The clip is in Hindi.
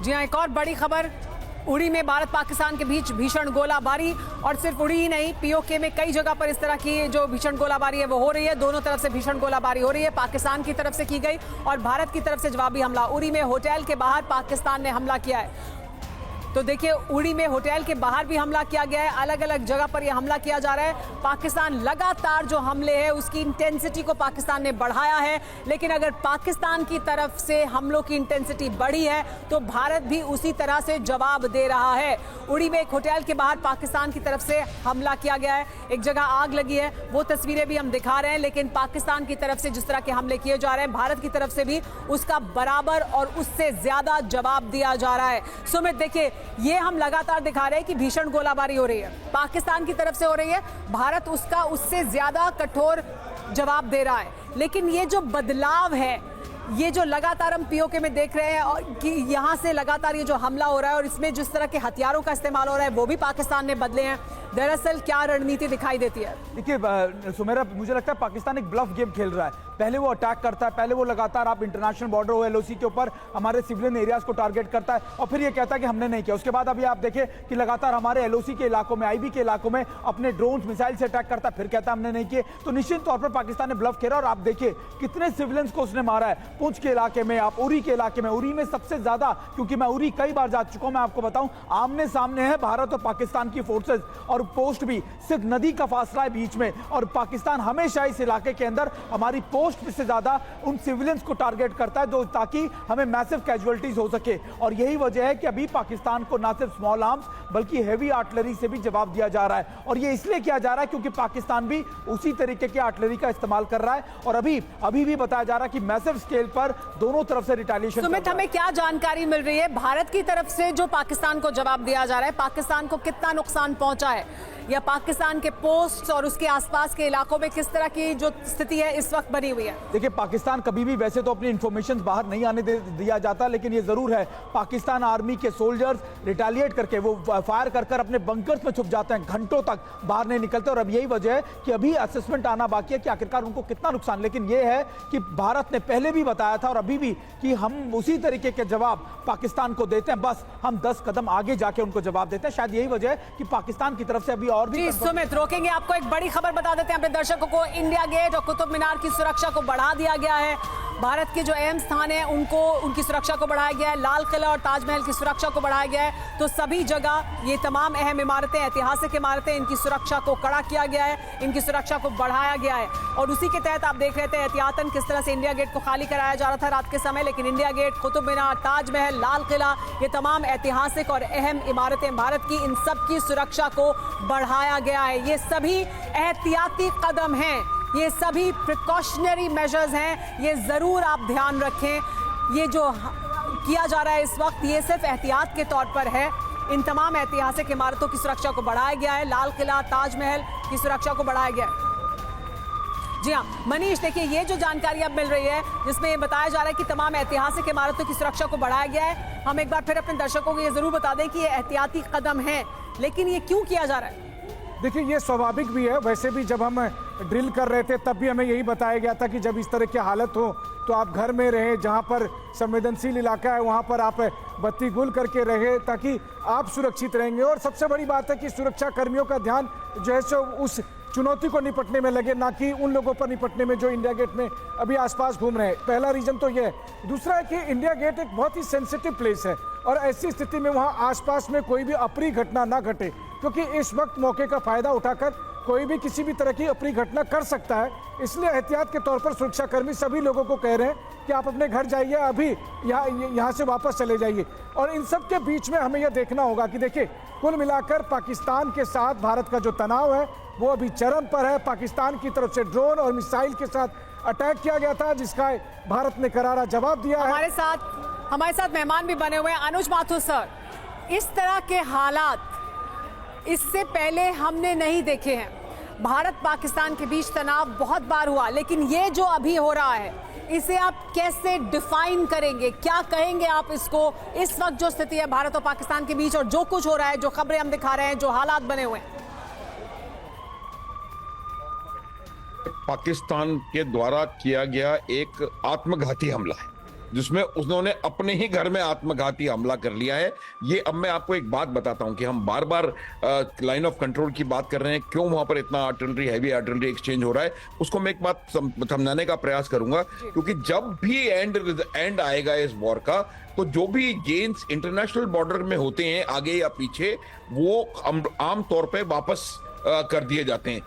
जी हाँ, एक और बड़ी खबर, उड़ी में भारत पाकिस्तान के बीच भीषण गोलाबारी। और सिर्फ उड़ी ही नहीं, पीओके में कई जगह पर इस तरह की जो भीषण गोलाबारी है वो हो रही है। दोनों तरफ से भीषण गोलाबारी हो रही है, पाकिस्तान की तरफ से की गई और भारत की तरफ से जवाबी हमला। उड़ी में होटल के बाहर पाकिस्तान ने हमला किया है। तो देखिए, उड़ी में होटल के बाहर भी हमला किया गया है, अलग अलग जगह पर यह हमला किया जा रहा है। पाकिस्तान लगातार जो हमले हैं उसकी इंटेंसिटी को पाकिस्तान ने बढ़ाया है, लेकिन अगर पाकिस्तान की तरफ से हमलों की इंटेंसिटी बढ़ी है तो भारत भी उसी तरह से जवाब दे रहा है। उड़ी में एक होटल के बाहर पाकिस्तान की तरफ से हमला किया गया है, एक जगह आग लगी है, वो तस्वीरें भी हम दिखा रहे हैं। लेकिन पाकिस्तान की तरफ से जिस तरह के हमले किए जा रहे हैं, भारत की तरफ से भी उसका बराबर और उससे ज्यादा जवाब दिया जा रहा है। सुमित, देखिए, ये हम लगातार दिखा रहे हैं कि भीषण गोलाबारी हो रही है, पाकिस्तान की तरफ से हो रही है, भारत उसका उससे ज्यादा कठोर जवाब दे रहा है। लेकिन ये जो बदलाव है, ये जो लगातार हम पीओके में देख रहे हैं और कि यहाँ से लगातार ये जो हमला हो रहा है और इसमें जिस तरह के हथियारों का इस्तेमाल हो रहा है वो भी पाकिस्तान ने बदले हैं। दरअसल क्या रणनीति दिखाई देती है? देखिए सुमेरा, मुझे लगता है पाकिस्तान एक ब्लफ गेम खेल रहा है। पहले वो अटैक करता है, पहले वो लगातार आप इंटरनेशनल बॉर्डर हो एलओसी के ऊपर हमारे सिविलियन एरियाज को टारगेट करता है और फिर ये कहता है कि हमने नहीं किया। उसके बाद अभी आप देखें कि लगातार हमारे एलओसी के इलाकों में, आईबी के इलाकों में अपने ड्रोन मिसाइल से अटैक करता है, फिर कहता है हमने नहीं किए। तो निश्चित तौर पर पाकिस्तान ने ब्लफ खेला और आप देखिए कितने सिविलियंस को उसने मारा है। पुंछ के इलाके में, आप उरी के इलाके में, उरी में सबसे ज्यादा, क्योंकि मैं उरी कई बार जा चुका हूं, मैं आपको बताऊं, आमने सामने है भारत और पाकिस्तान की फोर्सेस और पोस्ट भी सिर्फ नदी का फासला है बीच में। और पाकिस्तान हमेशा इस इलाके के अंदर हमारी पोस्ट से ज्यादा उन सिविलियंस को टारगेट करता है, जो ताकि हमें मैसिव कैजुअलिटीज हो सके। और यही वजह है कि अभी पाकिस्तान को ना सिर्फ स्मॉल आर्म्स बल्कि हेवी आर्टिलरी से भी जवाब दिया जा रहा है। और ये इसलिए किया जा रहा है क्योंकि पाकिस्तान भी उसी तरीके के आर्टिलरी का इस्तेमाल कर रहा है और अभी भी बताया जा रहा है कि मैसिव स्केल पर दोनों तरफ से रिटेलिएशन। सुमित, हमें क्या जानकारी मिल रही है भारत की तरफ से जो पाकिस्तान को जवाब दिया जा रहा है? पाकिस्तान को कितना नुकसान पहुंचा है, या पाकिस्तान के पोस्ट और उसके आसपास के इलाकों में किस तरह की जो स्थिति है इस वक्त बनी हुई है? देखिए, पाकिस्तान कभी भी वैसे तो अपनी इंफॉर्मेशन बाहर नहीं आने दिया जाता, लेकिन ये जरूर है पाकिस्तान आर्मी के सोल्जर्स रिटेलिएट करके वो फायर कर अपने बंकर्स में छुप जाते हैं, घंटों तक बाहर नहीं निकलते। और अब यही वजह है कि अभी असेसमेंट आना बाकी है कि आखिरकार उनको कितना नुकसान। लेकिन ये है कि भारत ने पहले भी बताया था और अभी भी कि हम उसी तरीके के जवाब पाकिस्तान को देते हैं, बस हम 10 कदम आगे जाके उनको जवाब देते हैं। शायद यही वजह है कि पाकिस्तान की तरफ से अभी और भी। सुमित, रोकेंगे आपको, एक बड़ी खबर बता देते हैं अपने दर्शकों को। इंडिया गेट और कुतुब मीनार की सुरक्षा को बढ़ा दिया गया है। भारत के जो अहम स्थान है उनकी सुरक्षा को बढ़ाया गया है। लाल किला और ताजमहल की सुरक्षा को बढ़ाया गया है। तो सभी जगह ये तमाम अहम इमारतें, ऐतिहासिक इमारतें, इनकी सुरक्षा को कड़ा किया गया है, इनकी सुरक्षा को बढ़ाया गया है। और उसी के तहत आप देख रहे थे एहतियातन किस तरह से इंडिया गेट को खाली कराया जा रहा था रात के समय। लेकिन इंडिया गेट, कुतुब मीनार, ताजमहल, लाल किला, ये तमाम ऐतिहासिक और अहम इमारतें भारत की, इन सब की सुरक्षा को बढ़ाया गया है। ये सभी एहतियाती कदम हैं, ये सभी प्रिकॉशनरी मेजर्स हैं, ये जरूर आप ध्यान रखें। ये जो किया जा रहा है इस वक्त, ये सिर्फ एहतियात के तौर पर है। इन तमाम ऐतिहासिक इमारतों की सुरक्षा को बढ़ाया गया है, लाल किला, ताजमहल की सुरक्षा को बढ़ाया गया है। जी हाँ मनीष, देखिए ये जो जानकारी अब मिल रही है जिसमें ये बताया जा रहा है कि तमाम ऐतिहासिक इमारतों की सुरक्षा को बढ़ाया गया है। हम एक बार फिर अपने दर्शकों को ये जरूर बता दें कि ये एहतियाती कदम है, लेकिन ये क्यों किया जा रहा है? देखिए, ये स्वाभाविक भी है। वैसे भी जब हम ड्रिल कर रहे थे तब भी हमें यही बताया गया था कि जब इस तरह की हालत हो तो आप घर में रहें, जहां पर संवेदनशील इलाका है वहां पर आप बत्ती गुल करके रहे ताकि आप सुरक्षित रहेंगे। और सबसे बड़ी बात है कि सुरक्षा कर्मियों का ध्यान जो है सो उस चुनौती को निपटने में लगे, ना कि उन लोगों पर निपटने में जो इंडिया गेट में अभी आसपास घूम रहे हैं। पहला रीजन तो ये है। दूसरा है कि इंडिया गेट एक बहुत ही सेंसिटिव प्लेस है और ऐसी स्थिति में वहाँ आसपास में कोई भी अप्रिय घटना ना घटे, क्योंकि इस वक्त मौके का फायदा उठाकर कोई भी किसी भी तरह की अप्रिय घटना कर सकता है। इसलिए एहतियात के तौर पर सुरक्षाकर्मी सभी लोगों को कह रहे हैं कि आप अपने घर जाइए, अभी यहाँ से वापस चले जाइए। और इन सब के बीच में हमें यह देखना होगा कि देखिए, कुल मिलाकर पाकिस्तान के साथ भारत का जो तनाव है वो अभी चरम पर है। पाकिस्तान की तरफ से ड्रोन और मिसाइल के साथ अटैक किया गया था, जिसका भारत ने करारा जवाब दिया है। हमारे साथ मेहमान भी बने हुए हैं। अनुज माथुर सर, इस तरह के हालात इससे पहले हमने नहीं देखे हैं। भारत पाकिस्तान के बीच तनाव बहुत बार हुआ, लेकिन ये जो अभी हो रहा है इसे आप कैसे डिफाइन करेंगे? क्या कहेंगे आप इसको? इस वक्त जो स्थिति है भारत और पाकिस्तान के बीच और जो कुछ हो रहा है, जो खबरें हम दिखा रहे हैं, जो हालात बने हुए हैं। पाकिस्तान के द्वारा किया गया एक आत्मघाती हमला है। जिसमें उन्होंने अपने ही घर में आत्मघाती हमला कर लिया है। ये अब मैं आपको एक बात बताता हूं कि हम बार बार लाइन ऑफ कंट्रोल की बात कर रहे हैं, क्यों वहां पर इतना आर्टिलरी, हैवी आर्टिलरी एक्सचेंज हो रहा है, उसको मैं एक बात समझाने का प्रयास करूंगा। क्योंकि जब भी एंड आएगा इस वॉर का, तो जो भी गेन्स इंटरनेशनल बॉर्डर में होते हैं आगे या पीछे, वो आम तौर पे वापस कर दिए जाते हैं।